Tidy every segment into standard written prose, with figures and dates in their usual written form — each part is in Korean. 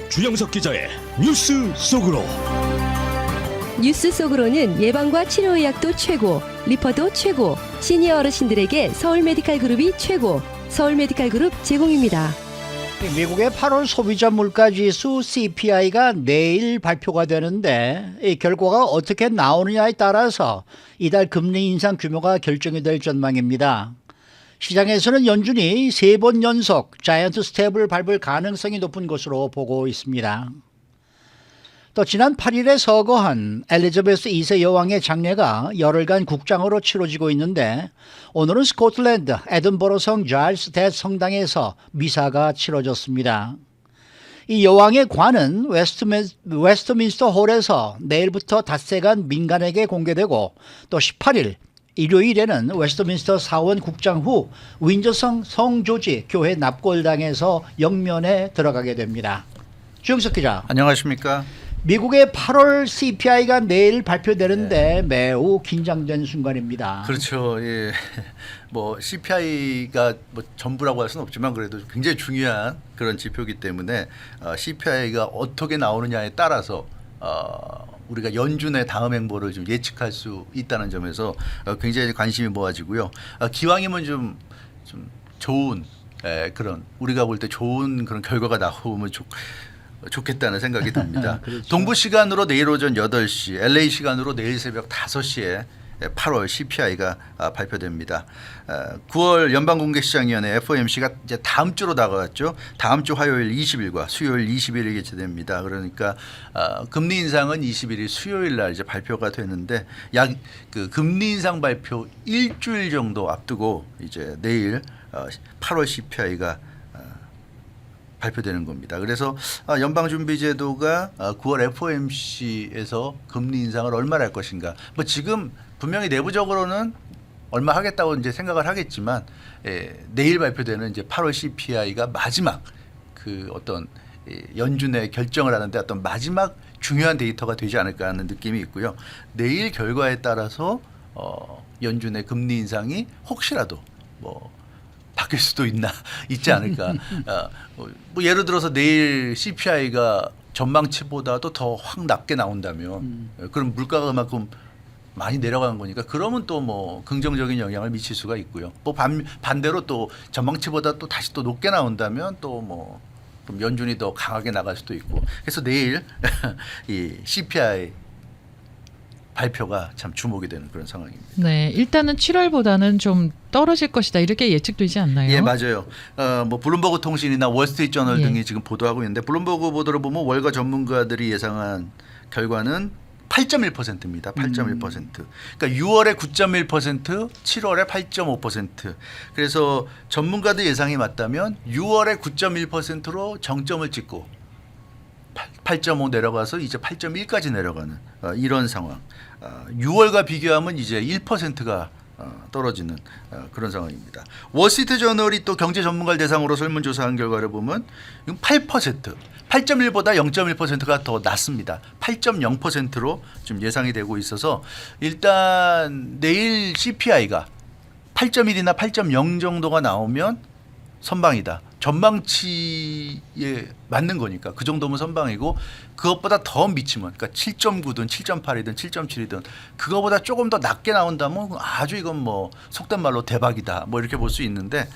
주영석 기자의 뉴스 속으로. 뉴스 속으로는 예방과 치료 의학도 최고, 리퍼도 최고, 시니어 어르신들에게 서울 메디칼 그룹이 최고, 서울 메디칼 그룹 제공입니다. 미국의 8월 소비자 물가지수 CPI가 내일 발표가 되는데 이 결과가 어떻게 나오느냐에 따라서 이달 금리 인상 규모가 결정이 될 전망입니다. 시장에서는 연준이 3번 연속 자이언트 스텝을 밟을 가능성이 높은 것으로 보고 있습니다. 또 지난 8일에 서거한 엘리자베스 2세 여왕의 장례가 열흘간 국장으로 치러지고 있는데 오늘은 스코틀랜드 에든버러성 자일스 대성당에서 미사가 치러졌습니다. 이 여왕의 관은 웨스트민스터 홀에서 내일부터 닷새간 민간에게 공개되고 또 18일 일요일에는 웨스트민스터 사원 국장 후 윈저성 성조지 교회 납골당에서 영면에 들어가게 됩니다. 주영석 기자. 안녕하십니까. 미국의 8월 CPI가 내일 발표되는데 매우 긴장된 순간입니다. 그렇죠. 예. 뭐 CPI가 뭐 전부라고 할 수는 없지만 그래도 굉장히 중요한 그런 지표이기 때문에 CPI가 어떻게 나오느냐에 따라서 우리가 연준의 다음 행보를 좀 예측할 수 있다는 점에서 굉장히 관심이 모아지고요. 기왕이면 좀 좋은 그런 우리가 볼 때 좋은 그런 결과가 나오면 좋겠다는 생각이 듭니다. 그렇죠. 동부 시간으로 내일 오전 8시, LA 시간으로 내일 새벽 5시에 8월 CPI가 발표됩니다. 9월 연방공개시장위원회 FOMC가 이제 다음 주로 다가왔죠. 다음 주 화요일 20일과 수요일 20일에 개최됩니다. 그러니까 금리 인상은 21일 수요일 날 이제 발표가 되는데 약 그 금리 인상 발표 일주일 정도 앞두고 이제 내일 8월 CPI가 발표되는 겁니다. 그래서 연방준비제도가 9월 FOMC에서 금리 인상을 얼마나 할 것인가. 뭐 지금 분명히 내부적으로는 얼마 하겠다고 이제 생각을 하겠지만 내일 발표되는 이제 8월 CPI가 마지막 그 어떤 연준의 결정을 하는데 어떤 마지막 중요한 데이터가 되지 않을까 하는 느낌이 있고요. 내일 결과에 따라서 연준의 금리 인상이 혹시라도 뭐 바뀔 수도 있지 않을까. 뭐 예를 들어서 내일 CPI가 전망치보다도 더 확 낮게 나온다면 그럼 물가가 그만큼 많이 내려가는 거니까 그러면 또 뭐 긍정적인 영향을 미칠 수가 있고요. 뭐 반대로 또 전망치보다 또 다시 또 높게 나온다면 또 뭐 그럼 연준이 더 강하게 나갈 수도 있고. 그래서 내일 이 CPI 발표가 참 주목이 되는 그런 상황입니다. 네, 일단은 7월보다는 좀 떨어질 것이다 이렇게 예측되지 않나요? 예, 맞아요. 뭐 블룸버그 통신이나 월스트리트저널 예. 등이 지금 보도하고 있는데 블룸버그 보도를 보면 월가 전문가들이 예상한 결과는 8.1%입니다. 8.1%. 그러니까 6월에 9.1%, 7월에 8.5%. 그래서 전문가들 예상이 맞다면 6월에 9.1%로 정점을 찍고 8.5 내려가서 이제 8.1까지 내려가는 이런 상황. 6월과 비교하면 이제 1%가 떨어지는 그런 상황입니다. 월스트리트 저널이 또 경제 전문가를 대상으로 설문조사한 결과를 보면 8%, 8.1보다 0.1%가 더 낮습니다. 8.0%로 좀 예상이 되고 있어서 일단 내일 CPI가 8.1이나 8.0 정도가 나오면 선방이다. 전망치에 맞는 거니까 그 정도면 선방이고 그것보다 더 미치면 그러니까 7.9든 7.8이든 7.7이든 그거보다 조금 더 낮게 나온다면 아주 이건 뭐 속된 말로 대박이다. 뭐 이렇게 볼 수 있는데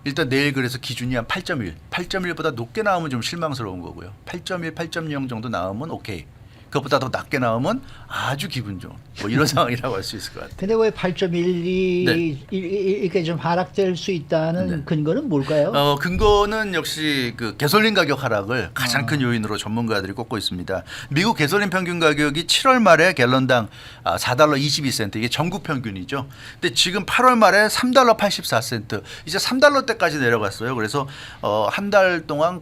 일단 내일 그래서 기준이 한 8.1, 8.1보다 높게 나오면 좀 실망스러운 거고요. 8.1, 8.0 정도 나오면 오케이. 그것보다 더 낮게 나오면 아주 기분 좋은 뭐 이런 상황이라고 할 수 있을 것 같아요. 근데 왜 8.1이 네. 이렇게 좀 하락될 수 있다는 네. 근거는 뭘까요? 근거는 역시 그 가솔린 가격 하락을 가장 큰 요인으로 전문가들이 꼽고 있습니다. 미국 가솔린 평균 가격이 7월 말에 갤런당 $4 22센트 이게 전국 평균이죠. 근데 지금 8월 말에 $3 84센트 이제 $3대까지 내려갔어요. 그래서 한 달 동안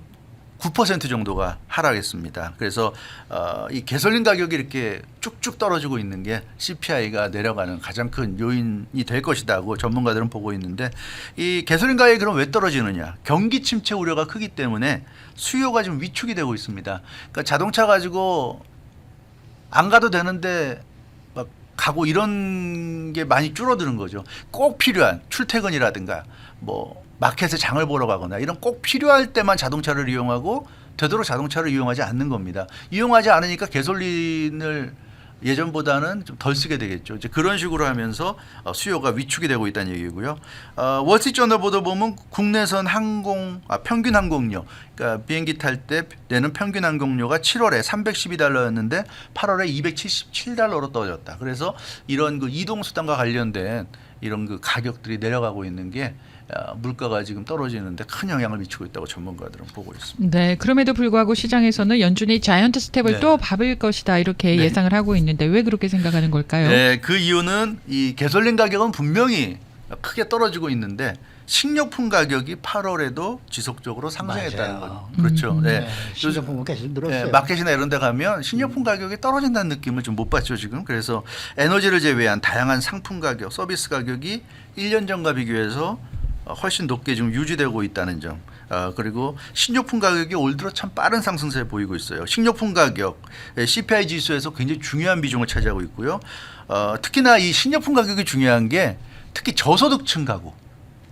9% 정도가 하락했습니다. 그래서 이 가솔린 가격이 이렇게 쭉쭉 떨어지고 있는 게 CPI가 내려가는 가장 큰 요인이 될 것이다고 전문가들은 보고 있는데 이 가솔린 가격이 그럼 왜 떨어지느냐? 경기 침체 우려가 크기 때문에 수요가 좀 위축이 되고 있습니다. 그러니까 자동차 가지고 안 가도 되는데 막 가고 이런 게 많이 줄어드는 거죠. 꼭 필요한 출퇴근이라든가 뭐 마켓에 장을 보러 가거나 이런 꼭 필요할 때만 자동차를 이용하고 되도록 자동차를 이용하지 않는 겁니다. 이용하지 않으니까 가솔린을 예전보다는 좀 덜 쓰게 되겠죠. 이제 그런 식으로 하면서 수요가 위축이 되고 있다는 얘기고요. 월스트리트저널 보도 보면 국내선 평균 항공료, 그러니까 비행기 탈 때 내는 평균 항공료가 7월에 312달러였는데 8월에 277달러로 떨어졌다. 그래서 이런 그 이동 수단과 관련된 이런 그 가격들이 내려가고 있는 게 물가가 지금 떨어지는데 큰 영향을 미치고 있다고 전문가들은 보고 있습니다. 네, 그럼에도 불구하고 시장에서는 연준이 자이언트 스텝을 네. 또 밟을 것이다 이렇게 네. 예상을 하고 있는데 왜 그렇게 생각하는 걸까요? 네, 그 이유는 이 가솔린 가격은 분명히 크게 떨어지고 있는데 식료품 가격이 8월에도 지속적으로 상승했다는 맞아요. 거죠. 그렇죠. 네. 식료품은 계속 늘었어요. 네, 마켓이나 이런 데 가면 식료품 가격이 떨어진다는 느낌을 좀 못 받죠, 지금. 그래서 에너지를 제외한 다양한 상품 가격, 서비스 가격이 1년 전과 비교해서 훨씬 높게 지금 유지되고 있다는 점. 그리고 식료품 가격이 올 들어 참 빠른 상승세를 보이고 있어요. 식료품 가격, CPI 지수에서 굉장히 중요한 비중을 차지하고 있고요. 특히나 이 식료품 가격이 중요한 게 특히 저소득층 가구,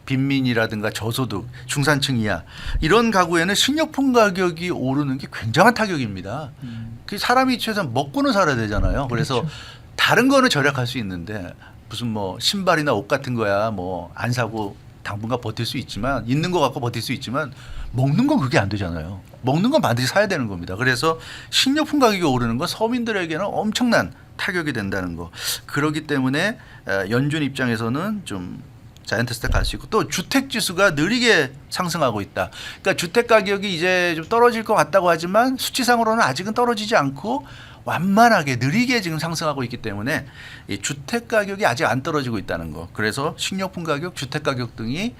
빈민이라든가 저소득, 중산층 이하 이런 가구에는 식료품 가격이 오르는 게 굉장한 타격입니다. 그 사람이 최소한 먹고는 살아야 되잖아요. 그래서 다른 거는 절약할 수 있는데 무슨 뭐 신발이나 옷 같은 거야 뭐 안 사고 당분간 버틸 수 있지만 있는 거 갖고 버틸 수 있지만 먹는 건 그게 안 되잖아요. 먹는 건 반드시 사야 되는 겁니다. 그래서 식료품 가격이 오르는 건 서민들에게는 엄청난 타격이 된다는 거. 그렇기 때문에 연준 입장에서는 좀 자이언트 스텝 갈 수 있고 또 주택 지수가 느리게 상승하고 있다. 그러니까 주택 가격이 이제 좀 떨어질 것 같다고 하지만 수치상으로는 아직은 떨어지지 않고 완만하게 느리게 지금 상승하고 있기 때문에 이 주택 가격이 아직 안 떨어지고 있다는 거. 그래서 식료품 가격, 주택 가격 등이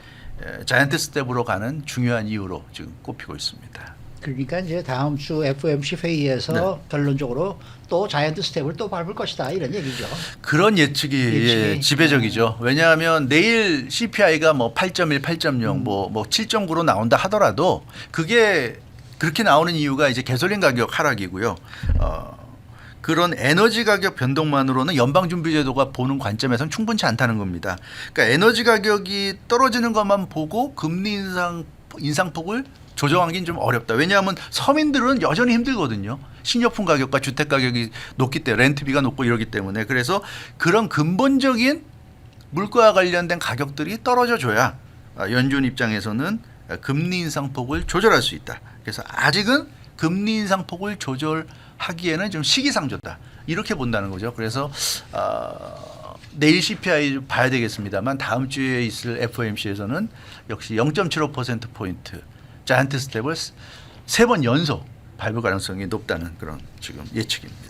자이언트 스텝으로 가는 중요한 이유로 지금 꼽히고 있습니다. 그러니까 이제 다음 주 FOMC 회의에서 네. 결론적으로 또 자이언트 스텝을 또 밟을 것이다 이런 얘기죠. 그런 예측이 예측이. 지배적이죠. 왜냐하면 내일 CPI가 뭐 8.1, 8.0, 뭐 7.9로 나온다 하더라도 그게 그렇게 나오는 이유가 이제 가솔린 가격 하락이고요. 그런 에너지 가격 변동만으로는 연방준비제도가 보는 관점에서는 충분치 않다는 겁니다. 그러니까 에너지 가격이 떨어지는 것만 보고 금리 인상폭을 조정하기는 좀 어렵다. 왜냐하면 서민들은 여전히 힘들거든요. 식료품 가격과 주택 가격이 높기 때문에 렌트비가 높고 이러기 때문에 그래서 그런 근본적인 물가와 관련된 가격들이 떨어져 줘야 연준 입장에서는 금리 인상폭을 조절할 수 있다. 그래서 아직은 금리 인상폭을 조절하기에는 좀 시기상조다. 이렇게 본다는 거죠. 그래서 내일 CPI 봐야 되겠습니다만 다음 주에 있을 FOMC에서는 역시 0.75%포인트 자이언트 스텝을 3번 연속 밟을 가능성이 높다는 그런 지금 예측입니다.